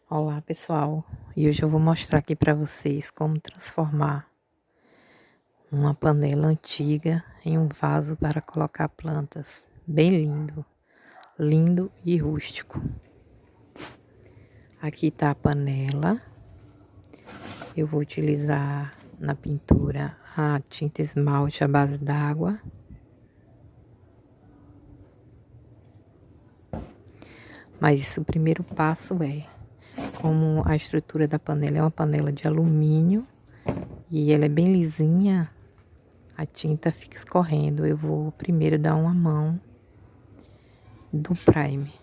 Olá pessoal, e hoje eu vou mostrar aqui para vocês como transformar uma panela antiga em um vaso para colocar plantas. Bem lindo, lindo e rústico. Aqui está a panela. Eu vou utilizar na pintura a tinta esmalte à base d'água. Mas o primeiro passo é, como a estrutura da panela é uma panela de alumínio e ela é bem lisinha, a tinta fica escorrendo. Eu vou primeiro dar uma mão do primer,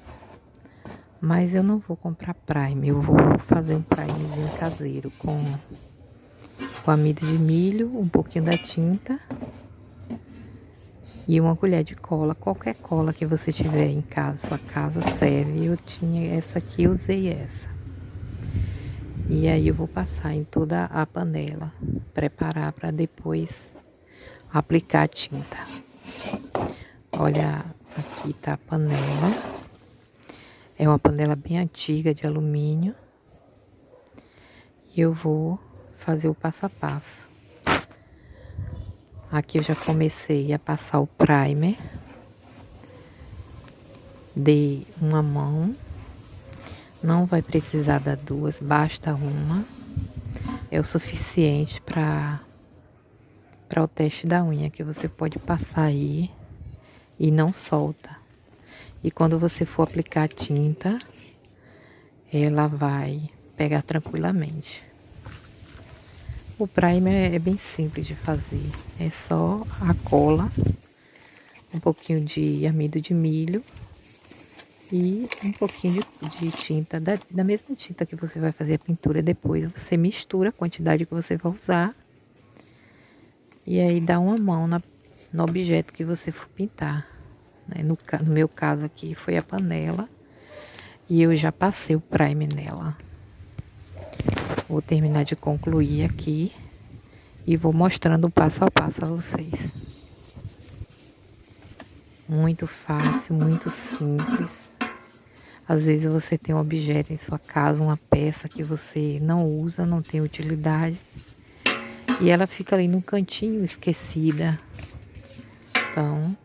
mas eu não vou comprar primer, eu vou fazer um primerzinho caseiro com amido de milho, um pouquinho da tinta e uma colher de cola. Qualquer cola que você tiver em casa, sua casa serve. Eu tinha essa aqui, usei essa. E aí eu vou passar em toda a panela, preparar para depois aplicar a tinta. Olha, aqui tá a panela. É uma panela bem antiga de alumínio. E eu vou fazer o passo a passo. Aqui eu já comecei a passar o primer. Dei uma mão. Não vai precisar dar duas, basta uma. É o suficiente para o teste da unha, que você pode passar aí e não solta. E quando você for aplicar a tinta, ela vai pegar tranquilamente. O primer é bem simples de fazer. É só a cola, um pouquinho de amido de milho e um pouquinho de tinta, da mesma tinta que você vai fazer a pintura. Depois você mistura a quantidade que você vai usar e aí dá uma mão no objeto que você for pintar. No meu caso aqui foi a panela e eu já passei o primer nela. Vou terminar de concluir aqui e vou mostrando o passo a passo a vocês. Muito fácil, muito simples. Às vezes você tem um objeto em sua casa, uma peça que você não usa, não tem utilidade, e ela fica ali no cantinho esquecida. Então,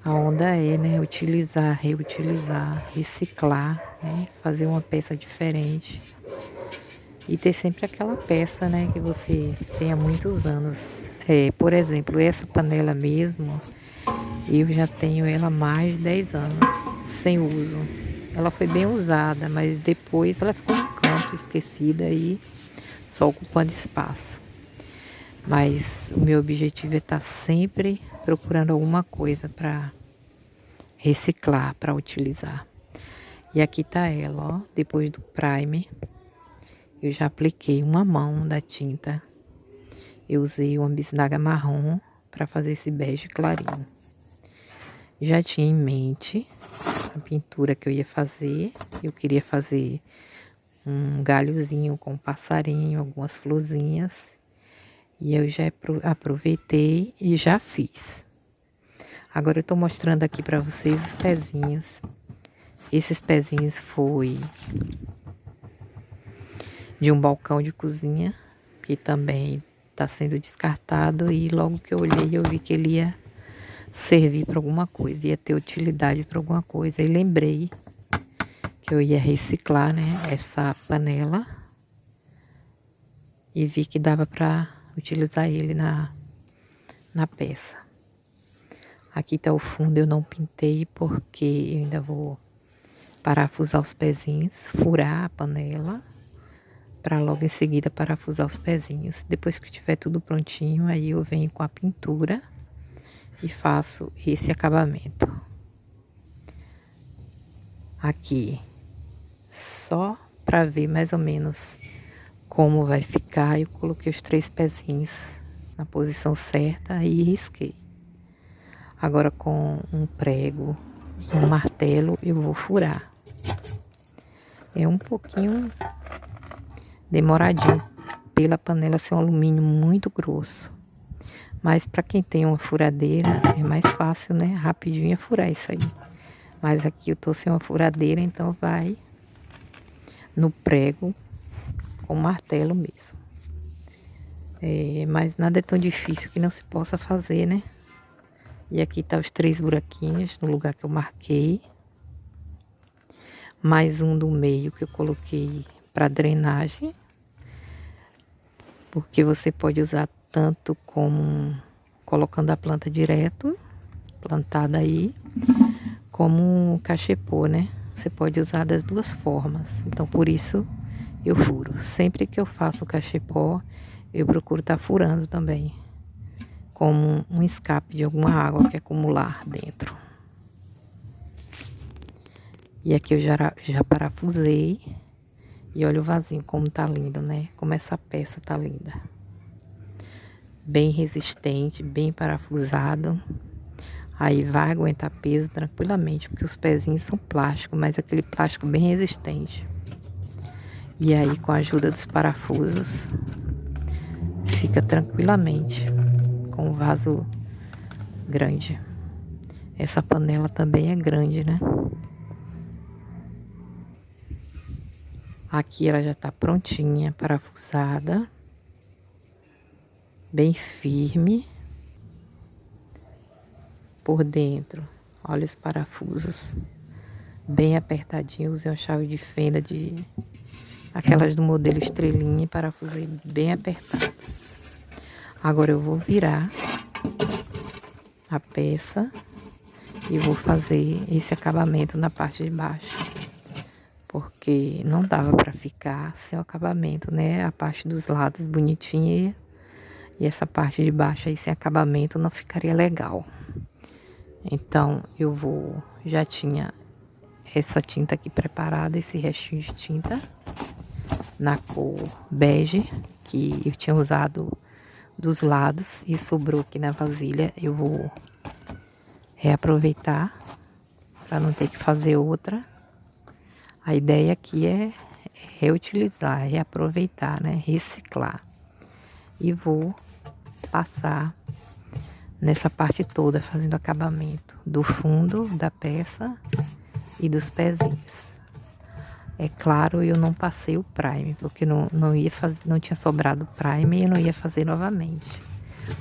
a onda é, né, utilizar, reutilizar, reciclar, né, fazer uma peça diferente. E ter sempre aquela peça, né, que você tem há muitos anos. Por exemplo, essa panela mesmo, eu já tenho ela há mais de 10 anos, sem uso. Ela foi bem usada, mas depois ela ficou no canto, esquecida e só ocupando espaço. Mas o meu objetivo é estar sempre procurando alguma coisa para reciclar, para utilizar. E aqui tá ela, ó, depois do primer. Eu já apliquei uma mão da tinta. Eu usei uma bisnaga marrom para fazer esse bege clarinho. Já tinha em mente a pintura que eu ia fazer. Eu queria fazer um galhozinho com um passarinho, algumas florzinhas. E eu já aproveitei e já fiz. Agora eu tô mostrando aqui para vocês os pezinhos. Esses pezinhos foi de um balcão de cozinha, que também está sendo descartado, e logo que eu olhei eu vi que ele ia servir para alguma coisa, ia ter utilidade para alguma coisa, e lembrei que eu ia reciclar, né, essa panela, e vi que dava para utilizar ele na peça. Aqui está o fundo, eu não pintei porque eu ainda vou parafusar os pezinhos, furar a panela, para logo em seguida parafusar os pezinhos. Depois que tiver tudo prontinho, aí eu venho com a pintura e faço esse acabamento. Aqui, só para ver mais ou menos como vai ficar, eu coloquei os 3 pezinhos na posição certa e risquei. Agora com um prego e um martelo eu vou furar. É um pouquinho demoradinho pela panela ser um alumínio muito grosso, mas para quem tem uma furadeira é mais fácil, né? Rapidinho é furar isso aí. Mas aqui eu tô sem uma furadeira, então vai no prego com martelo mesmo. Mas nada é tão difícil que não se possa fazer, né? E aqui tá os 3 buraquinhos no lugar que eu marquei. Mais um do meio que eu coloquei para drenagem. Porque você pode usar tanto como colocando a planta direto, plantada aí, como um cachepô, né? Você pode usar das duas formas. Então, por isso eu furo. Sempre que eu faço o cachepô, eu procuro estar furando também, como um escape de alguma água que acumular dentro. E aqui eu já parafusei. E olha o vasinho como tá lindo, né? Como essa peça tá linda. Bem resistente, bem parafusado. Aí vai aguentar peso tranquilamente, porque os pezinhos são plástico, mas aquele plástico bem resistente. E aí, com a ajuda dos parafusos, fica tranquilamente com um vaso grande. Essa panela também é grande, né? Aqui ela já tá prontinha, parafusada, bem firme. Por dentro, olha os parafusos, bem apertadinhos. Usei uma chave de fenda aquelas do modelo estrelinha, e parafusei bem apertado. Agora eu vou virar a peça e vou fazer esse acabamento na parte de baixo, porque não dava para ficar sem o acabamento, né? A parte dos lados bonitinha e essa parte de baixo aí sem acabamento não ficaria legal. Então já tinha essa tinta aqui preparada, esse restinho de tinta na cor bege que eu tinha usado dos lados e sobrou aqui na vasilha. Eu vou reaproveitar para não ter que fazer outra. A ideia aqui é reutilizar, reaproveitar, né? Reciclar. E vou passar nessa parte toda, fazendo acabamento do fundo da peça e dos pezinhos. É claro, eu não passei o prime, porque não tinha sobrado prime e eu não ia fazer novamente.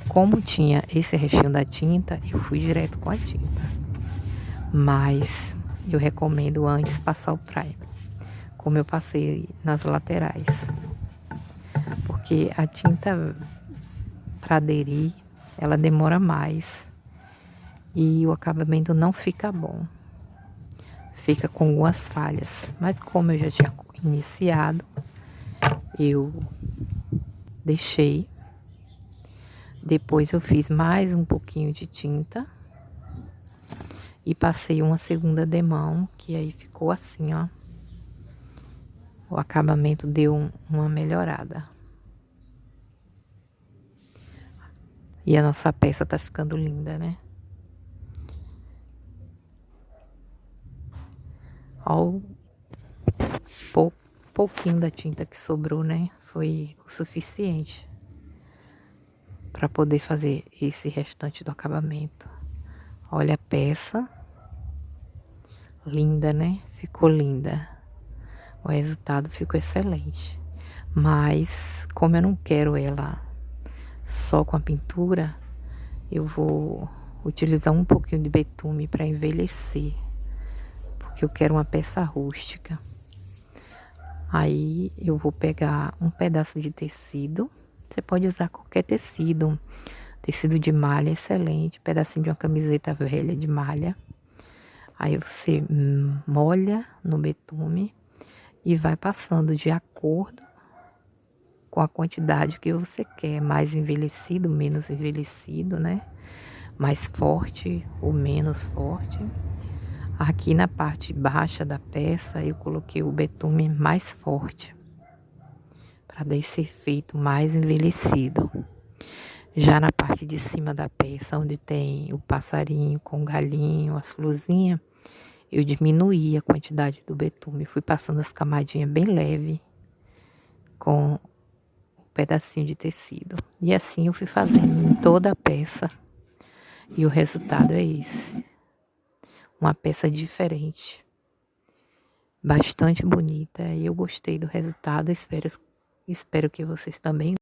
Como tinha esse restinho da tinta, eu fui direto com a tinta. Mas eu recomendo antes passar o prime, como eu passei nas laterais. Porque a tinta para aderir, ela demora mais e o acabamento não fica bom. Fica com algumas falhas. Mas como eu já tinha iniciado, eu deixei. Depois eu fiz mais um pouquinho de tinta e passei uma segunda demão, que aí ficou assim, ó. O acabamento deu uma melhorada. E a nossa peça tá ficando linda, né? Ó, o pouquinho da tinta que sobrou, né? Foi o suficiente para poder fazer esse restante do acabamento. Olha a peça. Linda, né? Ficou linda. O resultado ficou excelente. Mas, como eu não quero ela só com a pintura, eu vou utilizar um pouquinho de betume para envelhecer, porque eu quero uma peça rústica. Aí eu vou pegar um pedaço de tecido. Você pode usar qualquer tecido. Tecido de malha, excelente. Pedacinho de uma camiseta velha de malha. Aí você molha no betume e vai passando de acordo com a quantidade que você quer. Mais envelhecido, menos envelhecido, né? Mais forte ou menos forte. Aqui na parte baixa da peça eu coloquei o betume mais forte, para dar esse efeito mais envelhecido. Já na parte de cima da peça, onde tem o passarinho com o galinho, as florzinhas, eu diminuí a quantidade do betume. Fui passando as camadinhas bem leve com um pedacinho de tecido. E assim eu fui fazendo em toda a peça. E o resultado é esse. Uma peça diferente. bastante bonita e eu gostei do resultado. Espero que vocês também